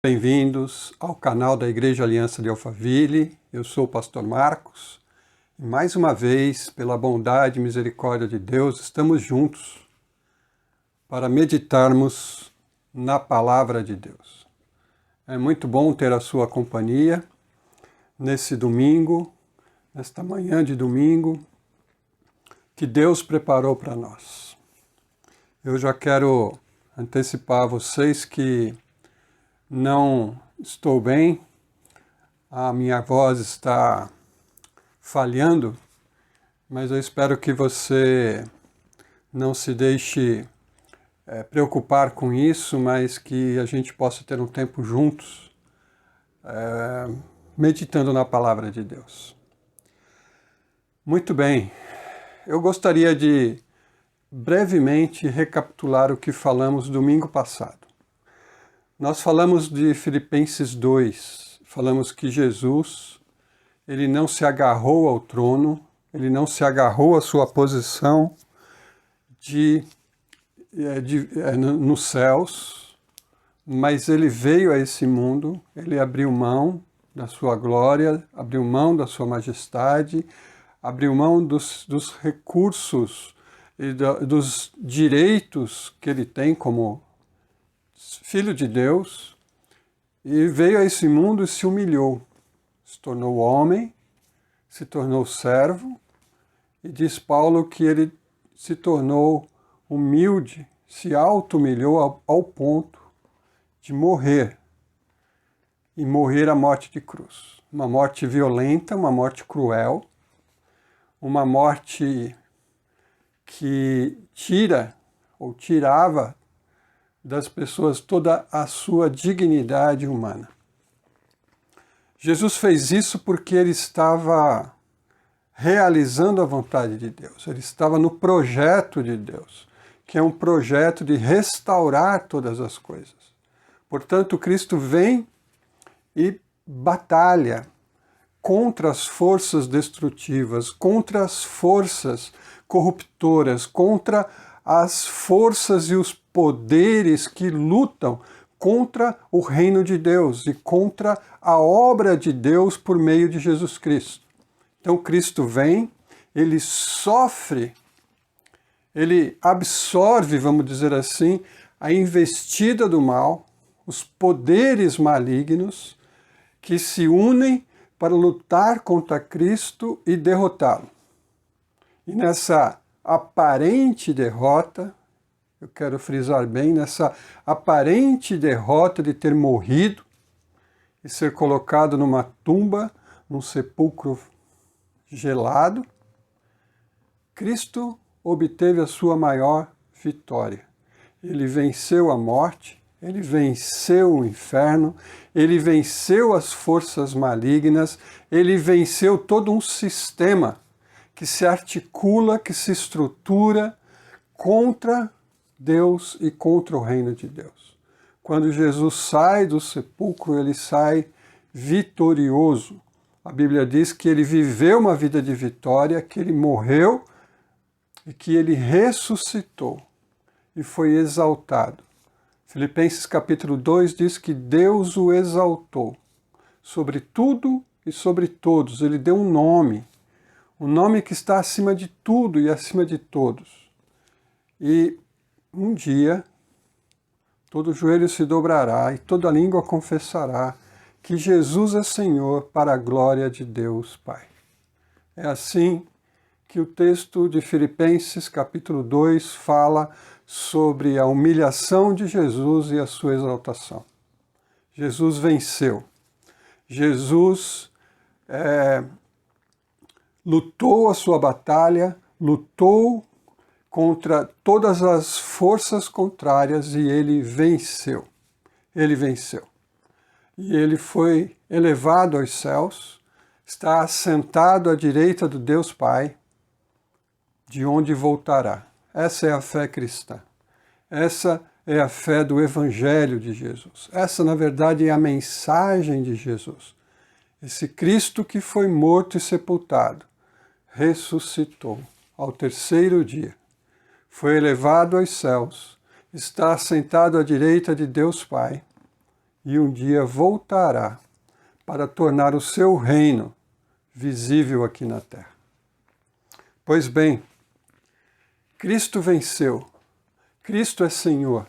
Bem-vindos ao canal da Igreja Aliança de Alphaville. Eu sou o pastor Marcos e mais uma vez, pela bondade e misericórdia de Deus, estamos juntos para meditarmos na Palavra de Deus. É muito bom ter a sua companhia nesse domingo, nesta manhã de domingo, que Deus preparou para nós. Eu já quero antecipar a vocês que não estou bem, a minha voz está falhando, mas eu espero que você não se deixe preocupar com isso, mas que a gente possa ter um tempo juntos, meditando na Palavra de Deus. Muito bem, eu gostaria de brevemente recapitular o que falamos domingo passado. Nós falamos de Filipenses 2, falamos que Jesus, ele não se agarrou ao trono, ele não se agarrou à sua posição nos céus, mas ele veio a esse mundo, ele abriu mão da sua glória, abriu mão da sua majestade, abriu mão dos recursos e dos direitos que ele tem como Filho de Deus, e veio a esse mundo e se humilhou, se tornou homem, se tornou servo, e diz Paulo que ele se tornou humilde, se auto-humilhou ao ponto de morrer, e morrer a morte de cruz. Uma morte violenta, uma morte cruel, uma morte que tirava das pessoas toda a sua dignidade humana. Jesus fez isso porque ele estava realizando a vontade de Deus, ele estava no projeto de Deus, que é um projeto de restaurar todas as coisas. Portanto, Cristo vem e batalha contra as forças destrutivas, contra as forças corruptoras, contra as forças e os poderes que lutam contra o reino de Deus e contra a obra de Deus por meio de Jesus Cristo. Então Cristo vem, ele sofre, ele absorve, vamos dizer assim, a investida do mal, os poderes malignos que se unem para lutar contra Cristo e derrotá-lo. E nessa aparente derrota, eu quero frisar bem, nessa aparente derrota de ter morrido e ser colocado numa tumba, num sepulcro gelado, Cristo obteve a sua maior vitória. Ele venceu a morte, ele venceu o inferno, ele venceu as forças malignas, ele venceu todo um sistema que se articula, que se estrutura contra Deus e contra o reino de Deus. Quando Jesus sai do sepulcro, ele sai vitorioso. A Bíblia diz que ele viveu uma vida de vitória, que ele morreu e que ele ressuscitou e foi exaltado. Filipenses capítulo 2 diz que Deus o exaltou sobre tudo e sobre todos. Ele deu um nome que está acima de tudo e acima de todos. E um dia, todo joelho se dobrará e toda língua confessará que Jesus é Senhor para a glória de Deus Pai. É assim que o texto de Filipenses, capítulo 2, fala sobre a humilhação de Jesus e a sua exaltação. Jesus venceu. Jesus lutou a sua batalha, lutou contra todas as forças contrárias e ele venceu. Ele venceu. E ele foi elevado aos céus, está assentado à direita do Deus Pai, de onde voltará. Essa é a fé cristã. Essa é a fé do Evangelho de Jesus. Essa, na verdade, é a mensagem de Jesus. Esse Cristo que foi morto e sepultado, ressuscitou ao terceiro dia, foi elevado aos céus, está assentado à direita de Deus Pai, e um dia voltará para tornar o seu reino visível aqui na terra. Pois bem, Cristo venceu, Cristo é Senhor,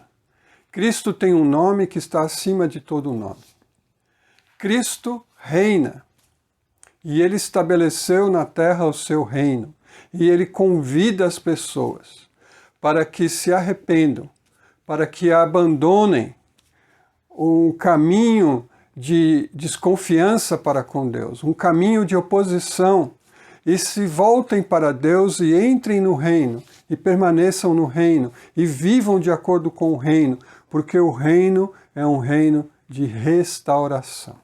Cristo tem um nome que está acima de todo nome. Cristo reina, e Ele estabeleceu na terra o seu reino, e Ele convida as pessoas para que se arrependam, para que abandonem um caminho de desconfiança para com Deus, um caminho de oposição, e se voltem para Deus e entrem no reino, e permaneçam no reino, e vivam de acordo com o reino, porque o reino é um reino de restauração,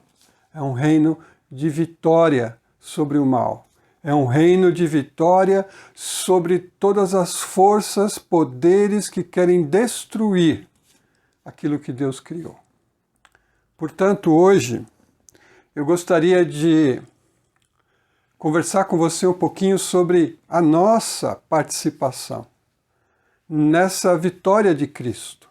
é um reino de vitória sobre o mal, é um reino de vitória sobre todas as forças, poderes que querem destruir aquilo que Deus criou. Portanto, hoje, eu gostaria de conversar com você um pouquinho sobre a nossa participação nessa vitória de Cristo.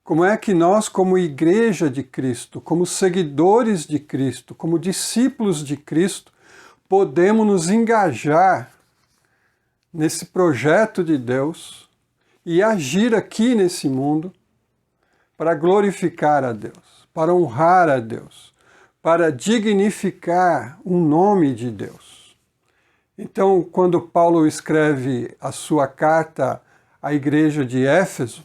Como é que nós, como igreja de Cristo, como seguidores de Cristo, como discípulos de Cristo, podemos nos engajar nesse projeto de Deus e agir aqui nesse mundo para glorificar a Deus, para honrar a Deus, para dignificar o nome de Deus. Então, quando Paulo escreve a sua carta à igreja de Éfeso,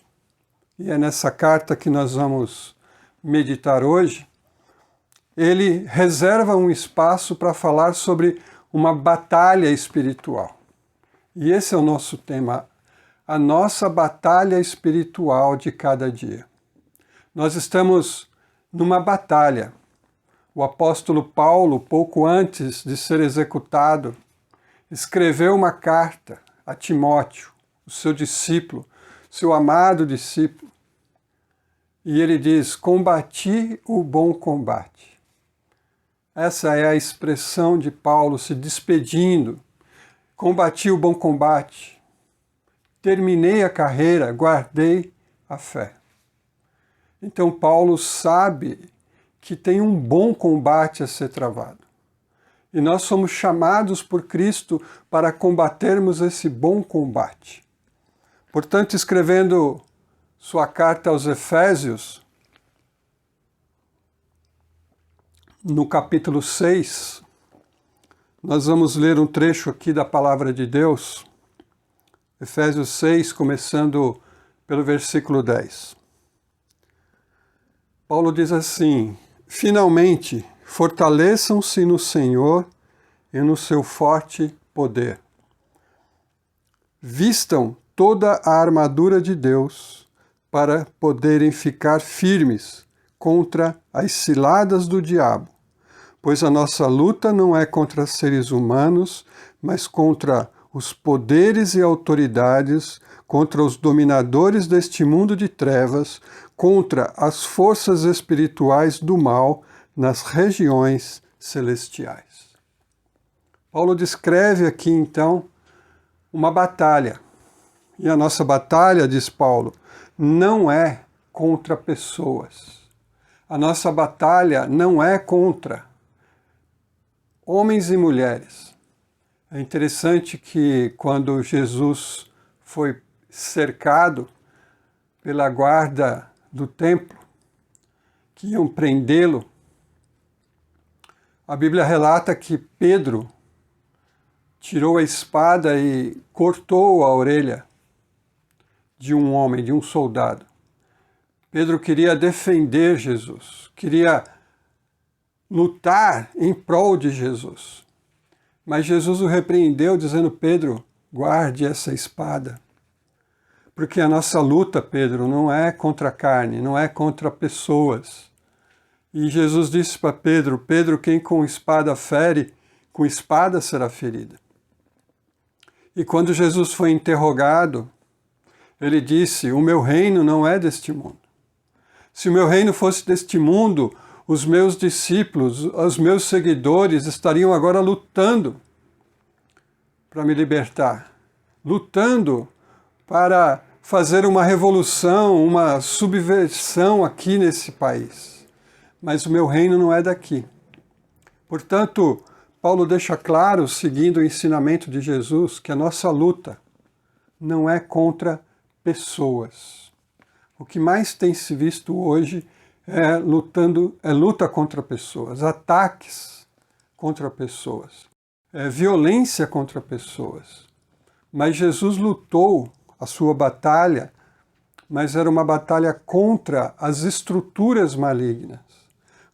e é nessa carta que nós vamos meditar hoje, ele reserva um espaço para falar sobre uma batalha espiritual. E esse é o nosso tema, a nossa batalha espiritual de cada dia. Nós estamos numa batalha. O apóstolo Paulo, pouco antes de ser executado, escreveu uma carta a Timóteo, o seu discípulo, seu amado discípulo, e ele diz: combati o bom combate. Essa é a expressão de Paulo se despedindo. Combati o bom combate, terminei a carreira, guardei a fé. Então Paulo sabe que tem um bom combate a ser travado. E nós somos chamados por Cristo para combatermos esse bom combate. Portanto, escrevendo sua carta aos Efésios, no capítulo 6, nós vamos ler um trecho aqui da palavra de Deus, Efésios 6, começando pelo versículo 10. Paulo diz assim: finalmente, fortaleçam-se no Senhor e no seu forte poder. Vistam toda a armadura de Deus para poderem ficar firmes contra as ciladas do diabo, pois a nossa luta não é contra seres humanos, mas contra os poderes e autoridades, contra os dominadores deste mundo de trevas, contra as forças espirituais do mal nas regiões celestiais. Paulo descreve aqui, então, uma batalha. E a nossa batalha, diz Paulo, não é contra pessoas. A nossa batalha não é contra homens e mulheres. É interessante que quando Jesus foi cercado pela guarda do templo, que iam prendê-lo, a Bíblia relata que Pedro tirou a espada e cortou a orelha de um homem, de um soldado. Pedro queria defender Jesus, queria lutar em prol de Jesus. Mas Jesus o repreendeu, dizendo: Pedro, guarde essa espada. Porque a nossa luta, Pedro, não é contra a carne, não é contra pessoas. E Jesus disse para Pedro: Pedro, quem com espada fere, com espada será ferida. E quando Jesus foi interrogado, ele disse: o meu reino não é deste mundo. Se o meu reino fosse deste mundo, os meus discípulos, os meus seguidores estariam agora lutando para me libertar, lutando para fazer uma revolução, uma subversão aqui nesse país. Mas o meu reino não é daqui. Portanto, Paulo deixa claro, seguindo o ensinamento de Jesus, que a nossa luta não é contra pessoas. O que mais tem se visto hoje é luta contra pessoas, ataques contra pessoas, violência contra pessoas. Mas Jesus lutou a sua batalha, mas era uma batalha contra as estruturas malignas,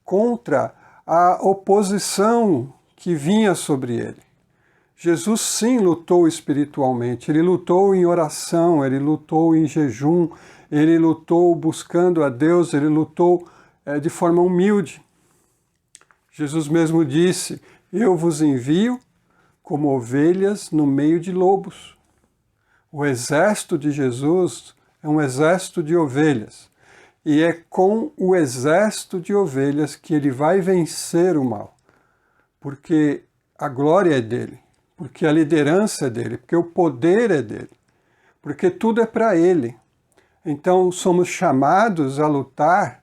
contra a oposição que vinha sobre ele. Jesus sim lutou espiritualmente, ele lutou em oração, ele lutou em jejum, ele lutou buscando a Deus, ele lutou de forma humilde. Jesus mesmo disse: eu vos envio como ovelhas no meio de lobos. O exército de Jesus é um exército de ovelhas. E é com o exército de ovelhas que ele vai vencer o mal. Porque a glória é dele, porque a liderança é dele, porque o poder é dele, porque tudo é para ele. Então somos chamados a lutar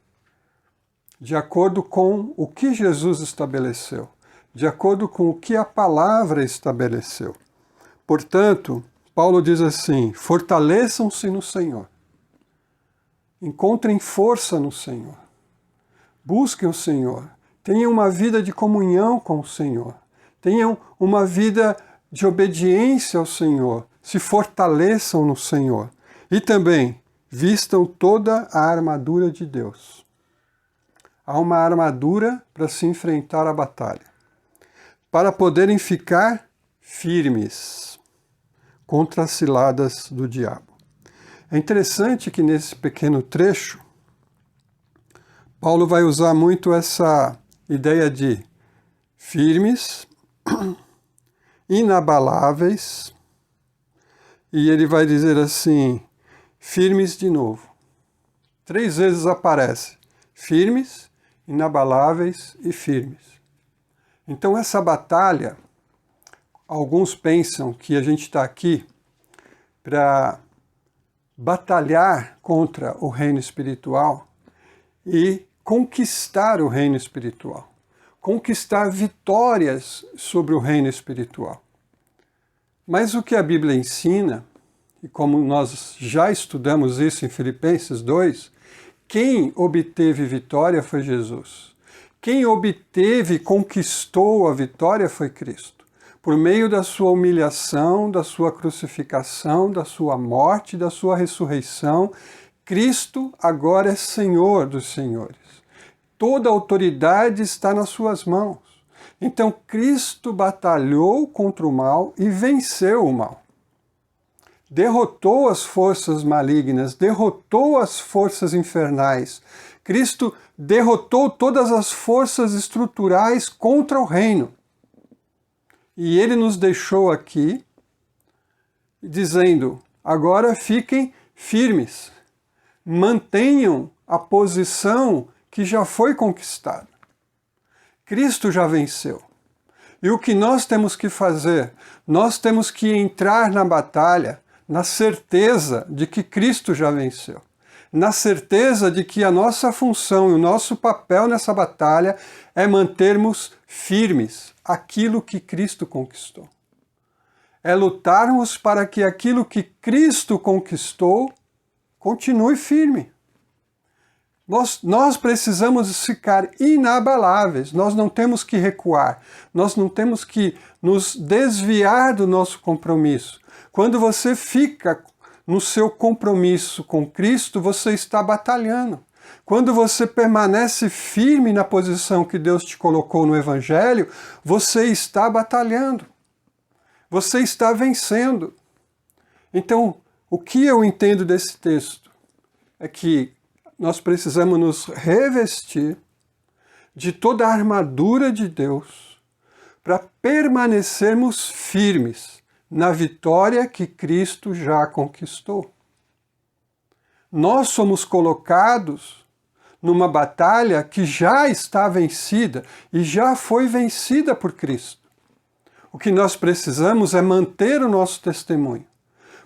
de acordo com o que Jesus estabeleceu, de acordo com o que a palavra estabeleceu. Portanto, Paulo diz assim: fortaleçam-se no Senhor, encontrem força no Senhor, busquem o Senhor, tenham uma vida de comunhão com o Senhor, tenham uma vida de obediência ao Senhor, se fortaleçam no Senhor e também vistam toda a armadura de Deus. Há uma armadura para se enfrentar a batalha, para poderem ficar firmes contra as ciladas do diabo. É interessante que nesse pequeno trecho, Paulo vai usar muito essa ideia de firmes, inabaláveis, e ele vai dizer assim, firmes de novo. 3 vezes aparece, firmes, inabaláveis e firmes. Então essa batalha, alguns pensam que a gente está aqui para batalhar contra o reino espiritual e conquistar o reino espiritual, conquistar vitórias sobre o reino espiritual. Mas o que a Bíblia ensina, e como nós já estudamos isso em Filipenses 2, quem obteve vitória foi Jesus. Quem obteve e conquistou a vitória foi Cristo. Por meio da sua humilhação, da sua crucificação, da sua morte, da sua ressurreição, Cristo agora é Senhor dos senhores. Toda a autoridade está nas suas mãos. Então Cristo batalhou contra o mal e venceu o mal. Derrotou as forças malignas, derrotou as forças infernais. Cristo derrotou todas as forças estruturais contra o reino. E ele nos deixou aqui dizendo, agora fiquem firmes, mantenham a posição que já foi conquistada. Cristo já venceu. E o que nós temos que fazer? Nós temos que entrar na batalha na certeza de que Cristo já venceu. Na certeza de que a nossa função e o nosso papel nessa batalha é mantermos firmes aquilo que Cristo conquistou. É lutarmos para que aquilo que Cristo conquistou continue firme. Nós precisamos ficar inabaláveis, nós não temos que recuar, nós não temos que nos desviar do nosso compromisso. Quando você fica no seu compromisso com Cristo, você está batalhando. Quando você permanece firme na posição que Deus te colocou no Evangelho, você está batalhando. Você está vencendo. Então, o que eu entendo desse texto é que nós precisamos nos revestir de toda a armadura de Deus para permanecermos firmes na vitória que Cristo já conquistou. Nós somos colocados numa batalha que já está vencida e já foi vencida por Cristo. O que nós precisamos é manter o nosso testemunho.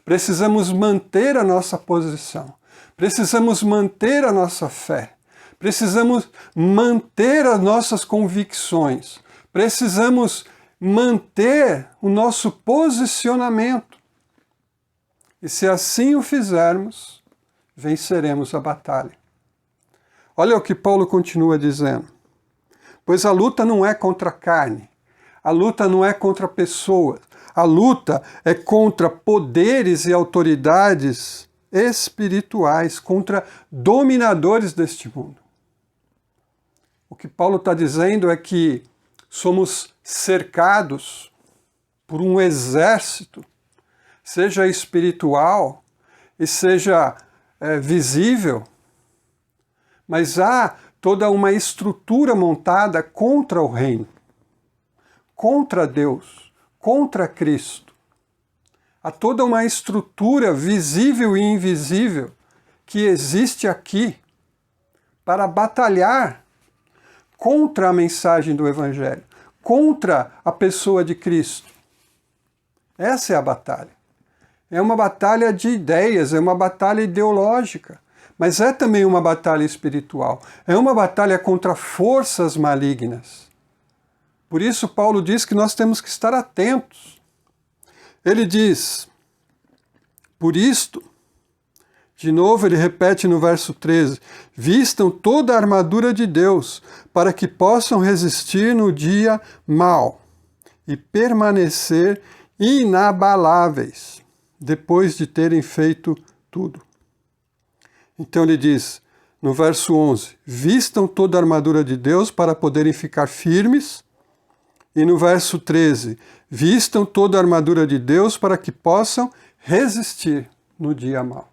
Precisamos manter a nossa posição. Precisamos manter a nossa fé. Precisamos manter as nossas convicções. Precisamos manter o nosso posicionamento. E se assim o fizermos, venceremos a batalha. Olha o que Paulo continua dizendo. Pois a luta não é contra a carne, a luta não é contra pessoas, a luta é contra poderes e autoridades espirituais, contra dominadores deste mundo. O que Paulo está dizendo é que somos cercados por um exército, seja espiritual e seja visível, mas há toda uma estrutura montada contra o reino, contra Deus, contra Cristo. Há toda uma estrutura visível e invisível que existe aqui para batalhar contra a mensagem do Evangelho, contra a pessoa de Cristo. Essa é a batalha. É uma batalha de ideias, é uma batalha ideológica, mas é também uma batalha espiritual. É uma batalha contra forças malignas. Por isso, Paulo diz que nós temos que estar atentos. Ele diz, por isto, de novo ele repete no verso 13, vistam toda a armadura de Deus, para que possam resistir no dia mau e permanecer inabaláveis, depois de terem feito tudo. Então ele diz, no verso 11, vistam toda a armadura de Deus para poderem ficar firmes. E no verso 13, vistam toda a armadura de Deus para que possam resistir no dia mau.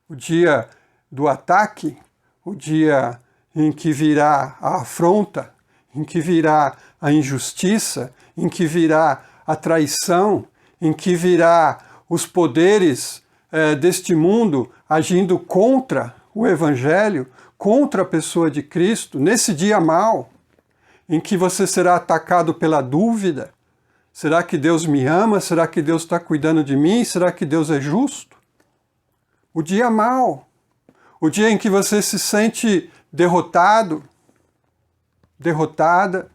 O dia do ataque, o dia em que virá a afronta, em que virá a injustiça, em que virá a traição, em que virá os poderes deste mundo agindo contra o Evangelho, contra a pessoa de Cristo, nesse dia mau, em que você será atacado pela dúvida. Será que Deus me ama? Será que Deus está cuidando de mim? Será que Deus é justo? O dia mau, o dia em que você se sente derrotado, derrotada,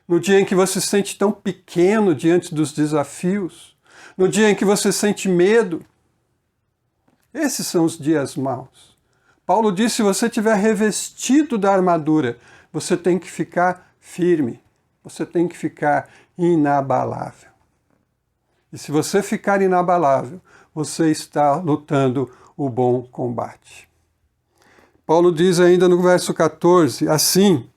no dia em que você se sente tão pequeno diante dos desafios, no dia em que você sente medo. Esses são os dias maus. Paulo diz, se você estiver revestido da armadura, você tem que ficar firme, você tem que ficar inabalável. E se você ficar inabalável, você está lutando o bom combate. Paulo diz ainda no verso 14, assim,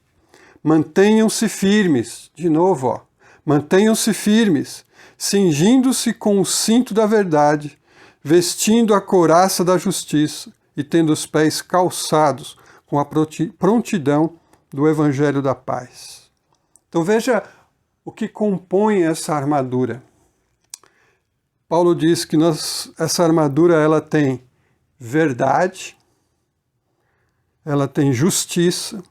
mantenham-se firmes, de novo, mantenham-se firmes, cingindo-se com o cinto da verdade, vestindo a couraça da justiça e tendo os pés calçados com a prontidão do Evangelho da paz. Então veja o que compõe essa armadura. Paulo diz que essa armadura ela tem verdade, ela tem justiça,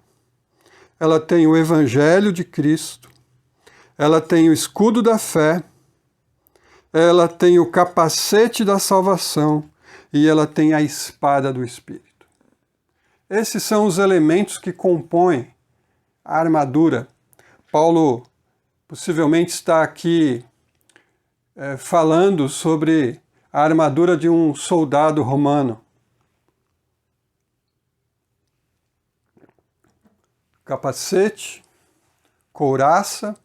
ela tem o Evangelho de Cristo, ela tem o escudo da fé, ela tem o capacete da salvação e ela tem a espada do Espírito. Esses são os elementos que compõem a armadura. Paulo possivelmente está aqui falando sobre a armadura de um soldado romano. Capacete, couraça,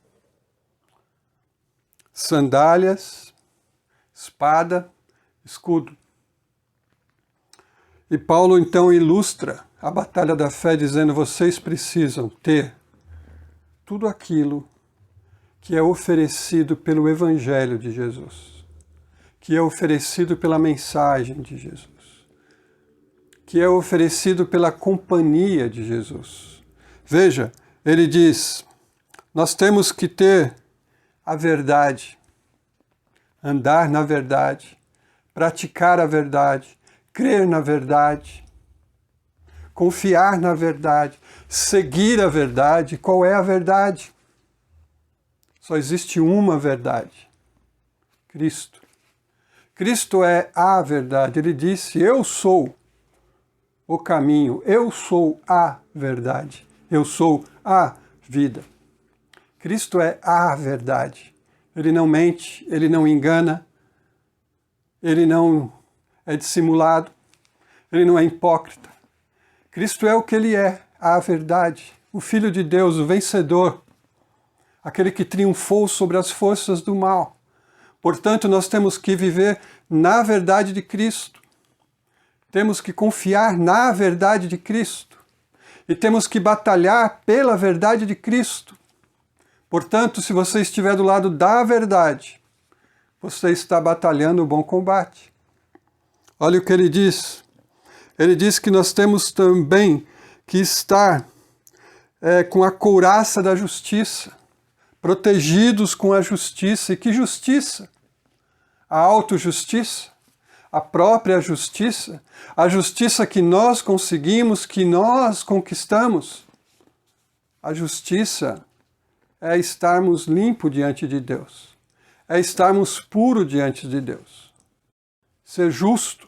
sandálias, espada, escudo. E Paulo então ilustra a batalha da fé dizendo, vocês precisam ter tudo aquilo que é oferecido pelo Evangelho de Jesus, que é oferecido pela mensagem de Jesus, que é oferecido pela companhia de Jesus. Veja, ele diz, nós temos que ter a verdade, andar na verdade, praticar a verdade, crer na verdade, confiar na verdade, seguir a verdade. Qual é a verdade? Só existe uma verdade: Cristo. Cristo é a verdade. Ele disse: eu sou o caminho, eu sou a verdade, eu sou a vida. Cristo é a verdade. Ele não mente, ele não engana, ele não é dissimulado, ele não é hipócrita. Cristo é o que ele é, a verdade, o Filho de Deus, o vencedor, aquele que triunfou sobre as forças do mal. Portanto, nós temos que viver na verdade de Cristo. Temos que confiar na verdade de Cristo. E temos que batalhar pela verdade de Cristo. Portanto, se você estiver do lado da verdade, você está batalhando o bom combate. Olha o que ele diz. Ele diz que nós temos também que estar com a couraça da justiça, protegidos com a justiça. E que justiça? A autojustiça, a própria justiça, a justiça que nós conseguimos, que nós conquistamos. A justiça é estarmos limpos diante de Deus, é estarmos puros diante de Deus. Ser justo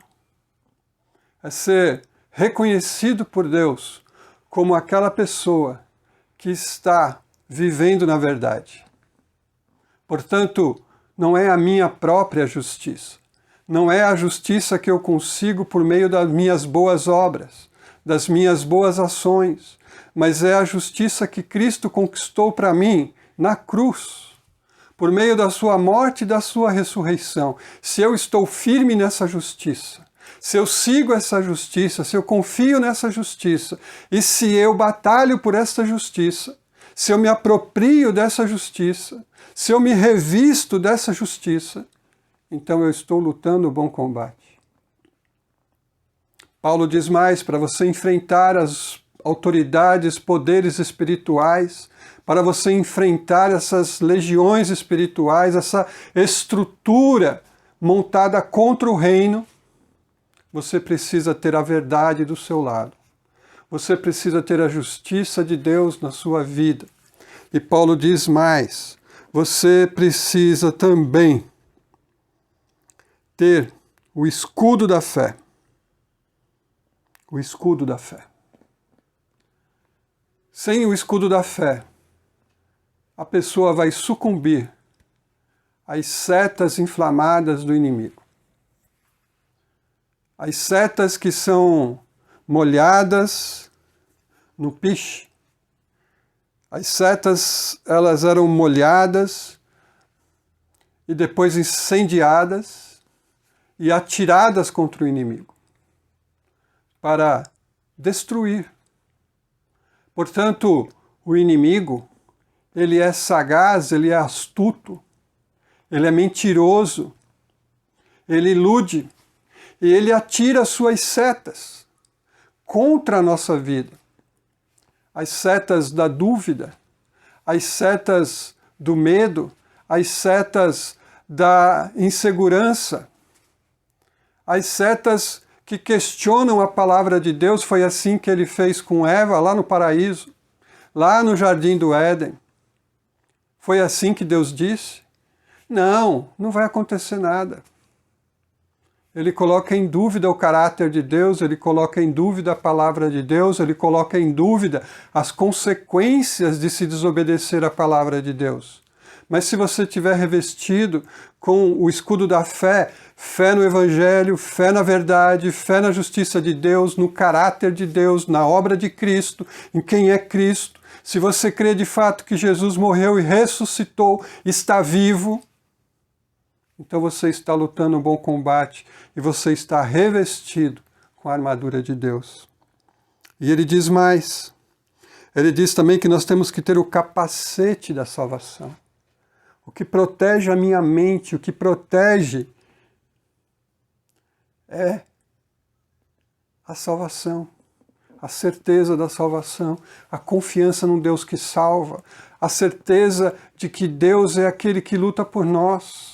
é ser reconhecido por Deus como aquela pessoa que está vivendo na verdade. Portanto, não é a minha própria justiça, não é a justiça que eu consigo por meio das minhas boas obras, das minhas boas ações, mas é a justiça que Cristo conquistou para mim na cruz, por meio da sua morte e da sua ressurreição. Se eu estou firme nessa justiça, se eu sigo essa justiça, se eu confio nessa justiça, e se eu batalho por essa justiça, se eu me aproprio dessa justiça, se eu me revisto dessa justiça, então eu estou lutando o bom combate. Paulo diz mais: para você enfrentar as autoridades, poderes espirituais, para você enfrentar essas legiões espirituais, essa estrutura montada contra o reino, você precisa ter a verdade do seu lado. Você precisa ter a justiça de Deus na sua vida. E Paulo diz mais: você precisa também ter o escudo da fé. O escudo da fé. Sem o escudo da fé, a pessoa vai sucumbir às setas inflamadas do inimigo. As setas que são molhadas no piche. As setas, elas eram molhadas e depois incendiadas e atiradas contra o inimigo para destruir. Portanto, o inimigo, ele é sagaz, ele é astuto, ele é mentiroso, ele ilude e ele atira suas setas contra a nossa vida. As setas da dúvida, as setas do medo, as setas da insegurança, as setas que questionam a palavra de Deus. Foi assim que ele fez com Eva lá no paraíso, lá no jardim do Éden. Foi assim que Deus disse: não, não vai acontecer nada. Ele coloca em dúvida o caráter de Deus, ele coloca em dúvida a palavra de Deus, ele coloca em dúvida as consequências de se desobedecer à palavra de Deus. Mas se você tiver revestido com o escudo da fé, fé no Evangelho, fé na verdade, fé na justiça de Deus, no caráter de Deus, na obra de Cristo, em quem é Cristo, se você crê de fato que Jesus morreu e ressuscitou, está vivo, então você está lutando um bom combate e você está revestido com a armadura de Deus. E ele diz mais, ele diz também que nós temos que ter o capacete da salvação. O que protege a minha mente, o que protege é a salvação, a certeza da salvação, a confiança num Deus que salva, a certeza de que Deus é aquele que luta por nós.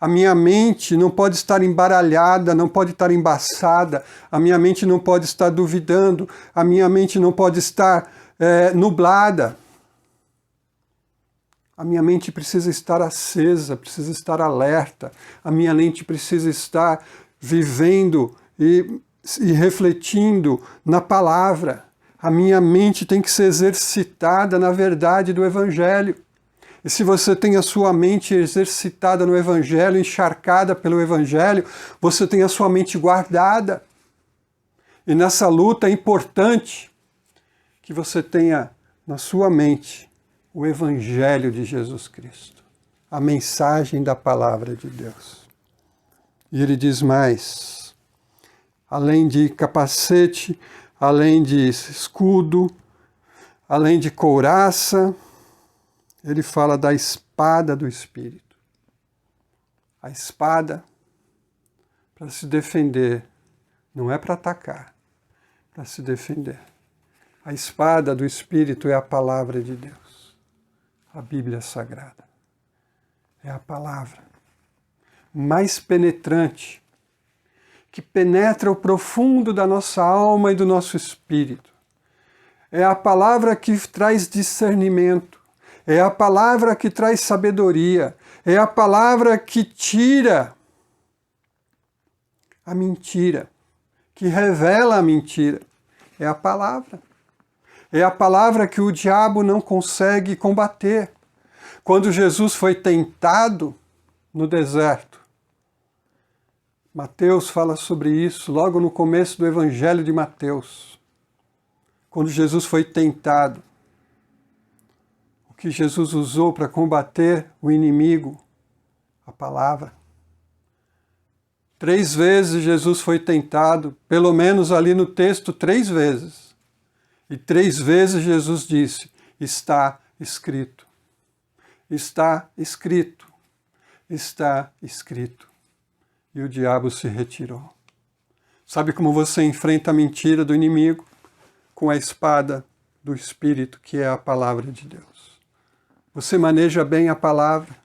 A minha mente não pode estar embaralhada, não pode estar embaçada, a minha mente não pode estar duvidando, a minha mente não pode estar nublada. A minha mente precisa estar acesa, precisa estar alerta. A minha mente precisa estar vivendo e refletindo na palavra. A minha mente tem que ser exercitada na verdade do Evangelho. E se você tem a sua mente exercitada no Evangelho, encharcada pelo Evangelho, você tem a sua mente guardada. E nessa luta é importante que você tenha na sua mente o Evangelho de Jesus Cristo, a mensagem da palavra de Deus. E ele diz mais, além de capacete, além de escudo, além de couraça, ele fala da espada do Espírito. A espada para se defender, não é para atacar, para se defender. A espada do Espírito é a palavra de Deus, a Bíblia Sagrada. É a palavra mais penetrante, que penetra o profundo da nossa alma e do nosso espírito. É a palavra que traz discernimento, é a palavra que traz sabedoria, é a palavra que tira a mentira, que revela a mentira. É a palavra. É a palavra que o diabo não consegue combater. Quando Jesus foi tentado no deserto, Mateus fala sobre isso logo no começo do Evangelho de Mateus. Quando Jesus foi tentado, o que Jesus usou para combater o inimigo? A palavra. 3 vezes Jesus foi tentado, pelo menos ali no texto, 3 vezes. E 3 vezes Jesus disse, está escrito. Está escrito. Está escrito. E o diabo se retirou. Sabe como você enfrenta a mentira do inimigo? Com a espada do Espírito, que é a palavra de Deus. Você maneja bem a palavra.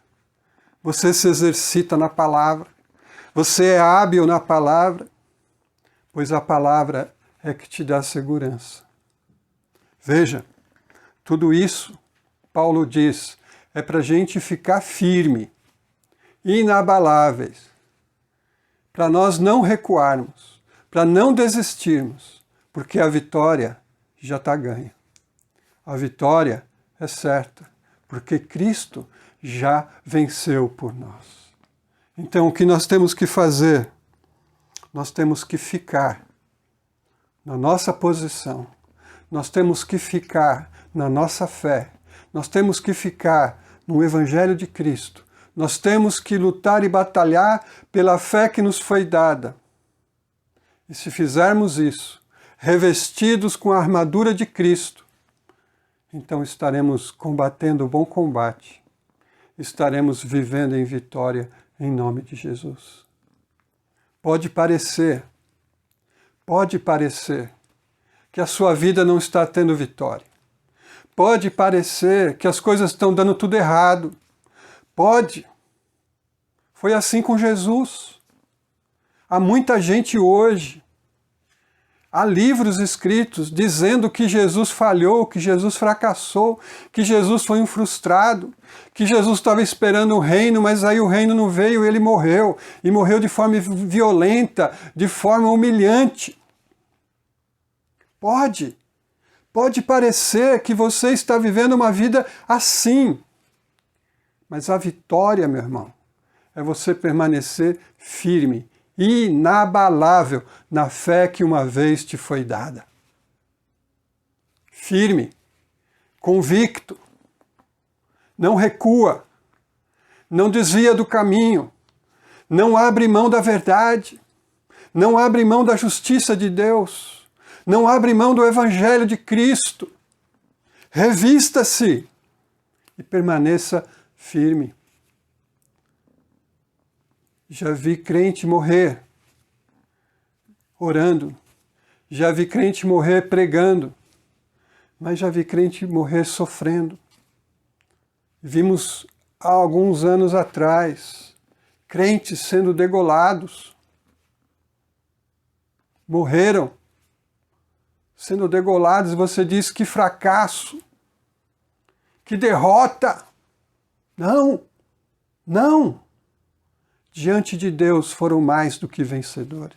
Você se exercita na palavra. Você é hábil na palavra, pois a palavra é que te dá segurança. Veja, tudo isso, Paulo diz, é para a gente ficar firme, inabaláveis, para nós não recuarmos, para não desistirmos, porque a vitória já está ganha. A vitória é certa, porque Cristo já venceu por nós. Então, o que nós temos que fazer? Nós temos que ficar na nossa posição, nós temos que ficar na nossa fé, nós temos que ficar no Evangelho de Cristo, nós temos que lutar e batalhar pela fé que nos foi dada. E se fizermos isso, revestidos com a armadura de Cristo, então estaremos combatendo o bom combate, estaremos vivendo em vitória em nome de Jesus. Pode parecer que a sua vida não está tendo vitória. Pode parecer que as coisas estão dando tudo errado. Pode. Foi assim com Jesus. Há muita gente hoje, há livros escritos dizendo que Jesus falhou, que Jesus fracassou, que Jesus foi um frustrado, que Jesus estava esperando o reino, mas aí o reino não veio e ele morreu. E morreu de forma violenta, de forma humilhante. Pode parecer que você está vivendo uma vida assim. Mas a vitória, meu irmão, é você permanecer firme, inabalável na fé que uma vez te foi dada. Firme, convicto, não recua, não desvia do caminho, não abre mão da verdade, não abre mão da justiça de Deus, não abre mão do Evangelho de Cristo. Revista-se e permaneça firme. Já vi crente morrer orando, já vi crente morrer pregando, mas já vi crente morrer sofrendo. Vimos há alguns anos atrás crentes sendo degolados, morreram sendo degolados. Você diz que fracasso, que derrota. Não, não. Diante de Deus foram mais do que vencedores,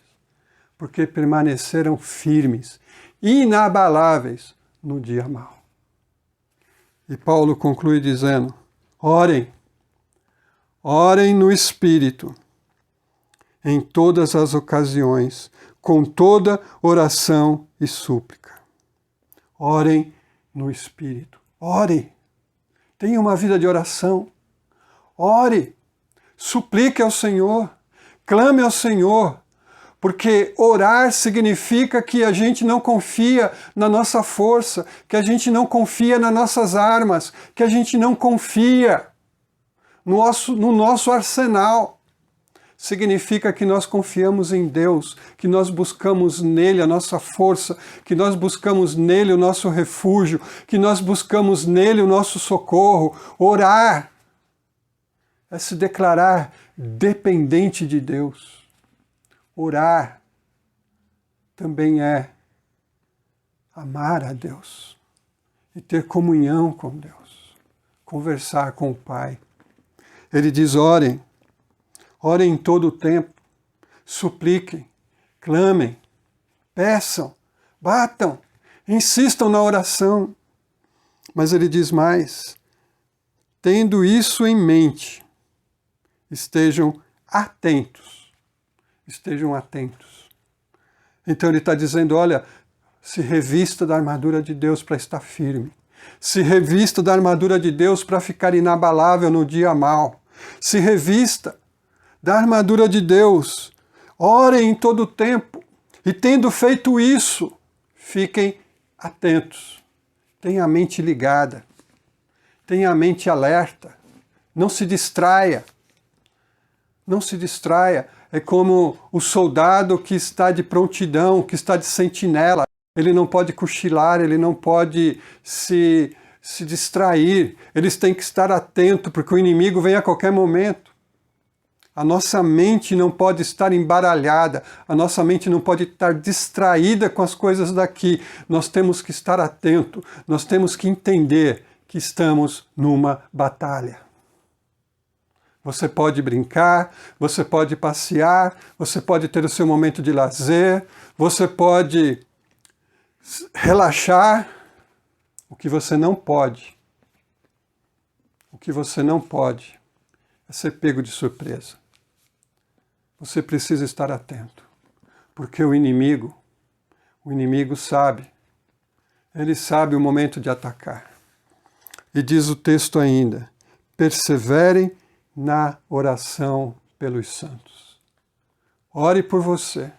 porque permaneceram firmes, inabaláveis no dia mau. E Paulo conclui dizendo: orem, orem no Espírito, em todas as ocasiões, com toda oração e súplica. Orem no Espírito. Ore. Tenha uma vida de oração. Ore. Suplique ao Senhor. Clame ao Senhor. Porque orar significa que a gente não confia na nossa força, que a gente não confia nas nossas armas, que a gente não confia no nosso arsenal. Significa que nós confiamos em Deus, que nós buscamos nele a nossa força, que nós buscamos nele o nosso refúgio, que nós buscamos nele o nosso socorro. Orar é se declarar dependente de Deus. Orar também é amar a Deus e ter comunhão com Deus, conversar com o Pai. Ele diz: orem. Orem em todo o tempo, supliquem, clamem, peçam, batam, insistam na oração. Mas ele diz mais: tendo isso em mente, estejam atentos. Estejam atentos. Então ele está dizendo: olha, se revista da armadura de Deus para estar firme. Se revista da armadura de Deus para ficar inabalável no dia mau. Se revista da armadura de Deus, orem em todo o tempo, e tendo feito isso, fiquem atentos, tenha a mente ligada, tenha a mente alerta, não se distraia, não se distraia. É como o soldado que está de prontidão, que está de sentinela, ele não pode cochilar, ele não pode se distrair, eles têm que estar atentos, porque o inimigo vem a qualquer momento. A nossa mente não pode estar embaralhada, a nossa mente não pode estar distraída com as coisas daqui. Nós temos que estar atento, nós temos que entender que estamos numa batalha. Você pode brincar, você pode passear, você pode ter o seu momento de lazer, você pode relaxar. O que você não pode, é ser pego de surpresa. Você precisa estar atento, porque o inimigo sabe, ele sabe o momento de atacar. E diz o texto ainda: perseverem na oração pelos santos. Ore por você,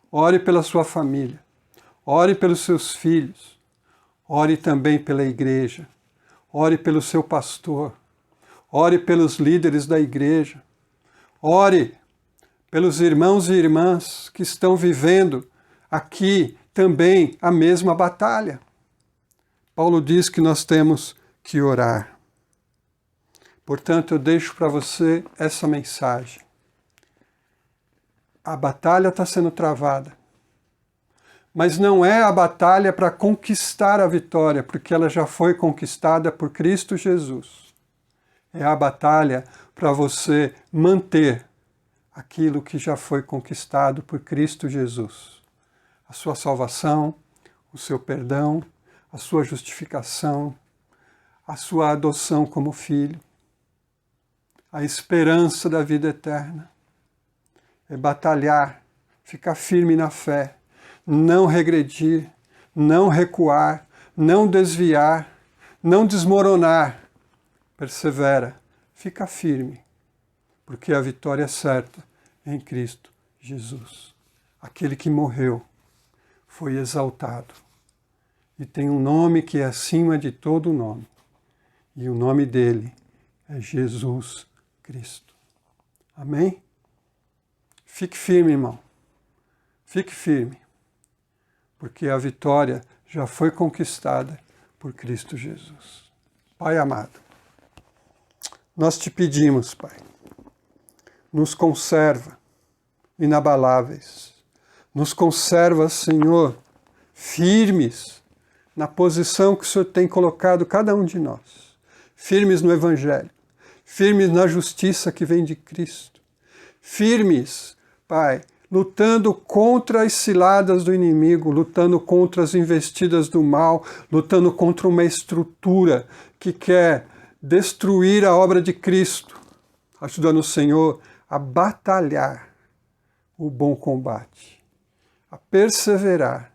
ore pela sua família, ore pelos seus filhos, ore também pela igreja, ore pelo seu pastor, ore pelos líderes da igreja, ore pelos irmãos e irmãs que estão vivendo aqui também a mesma batalha. Paulo diz que nós temos que orar. Portanto, eu deixo para você essa mensagem. A batalha está sendo travada, mas não é a batalha para conquistar a vitória, porque ela já foi conquistada por Cristo Jesus. É a batalha para você manter aquilo que já foi conquistado por Cristo Jesus. A sua salvação, o seu perdão, a sua justificação, a sua adoção como filho, a esperança da vida eterna. É batalhar, ficar firme na fé, não regredir, não recuar, não desviar, não desmoronar. Persevera, fica firme, porque a vitória é certa em Cristo Jesus. Aquele que morreu foi exaltado e tem um nome que é acima de todo nome. E o nome dele é Jesus Cristo. Amém? Fique firme, irmão. Fique firme, porque a vitória já foi conquistada por Cristo Jesus. Pai amado, nós te pedimos, Pai, nos conserva inabaláveis, nos conserva, Senhor, firmes na posição que o Senhor tem colocado cada um de nós, firmes no Evangelho, firmes na justiça que vem de Cristo, firmes, Pai, lutando contra as ciladas do inimigo, lutando contra as investidas do mal, lutando contra uma estrutura que quer destruir a obra de Cristo, ajudando o Senhor a batalhar o bom combate, a perseverar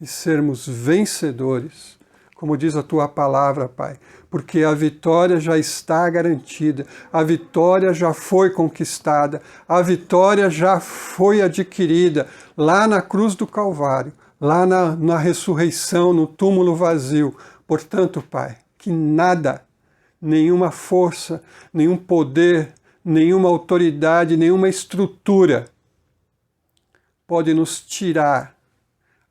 e sermos vencedores, como diz a Tua palavra, Pai, porque a vitória já está garantida, a vitória já foi conquistada, a vitória já foi adquirida lá na cruz do Calvário, lá na ressurreição, no túmulo vazio. Portanto, Pai, que nada, nenhuma força, nenhum poder, nenhuma autoridade, nenhuma estrutura pode nos tirar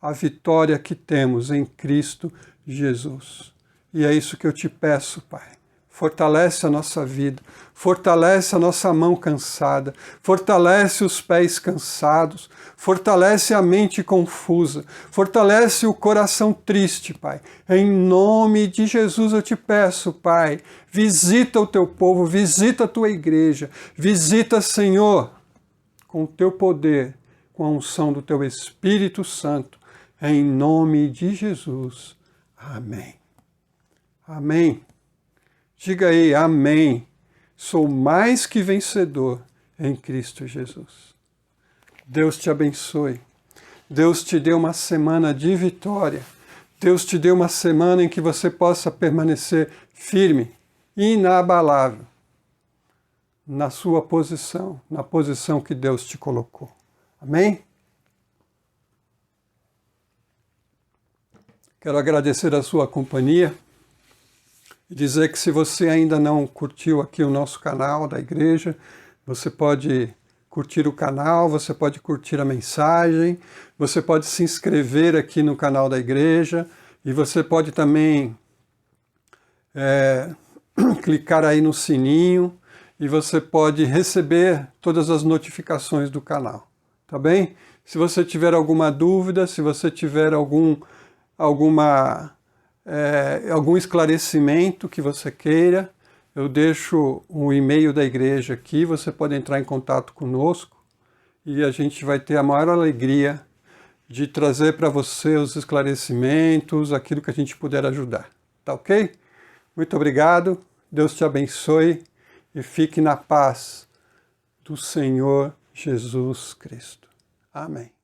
a vitória que temos em Cristo Jesus. E é isso que eu te peço, Pai. Fortalece a nossa vida, fortalece a nossa mão cansada, fortalece os pés cansados, fortalece a mente confusa, fortalece o coração triste, Pai. Em nome de Jesus eu te peço, Pai, visita o teu povo, visita a tua igreja, visita, Senhor, com o teu poder, com a unção do teu Espírito Santo, em nome de Jesus. Amém. Amém. Diga aí, amém. Sou mais que vencedor em Cristo Jesus. Deus te abençoe. Deus te dê uma semana de vitória. Deus te dê uma semana em que você possa permanecer firme, inabalável, na sua posição, na posição que Deus te colocou. Amém? Quero agradecer a sua companhia e dizer que se você ainda não curtiu aqui o nosso canal da igreja, você pode curtir o canal, você pode curtir a mensagem, você pode se inscrever aqui no canal da igreja e você pode também clicar aí no sininho e você pode receber todas as notificações do canal, tá bem? Se você tiver alguma dúvida, se você tiver algum esclarecimento que você queira, eu deixo o e-mail da igreja aqui, você pode entrar em contato conosco e a gente vai ter a maior alegria de trazer para você os esclarecimentos, aquilo que a gente puder ajudar. Tá ok? Muito obrigado, Deus te abençoe e fique na paz do Senhor Jesus Cristo. Amém.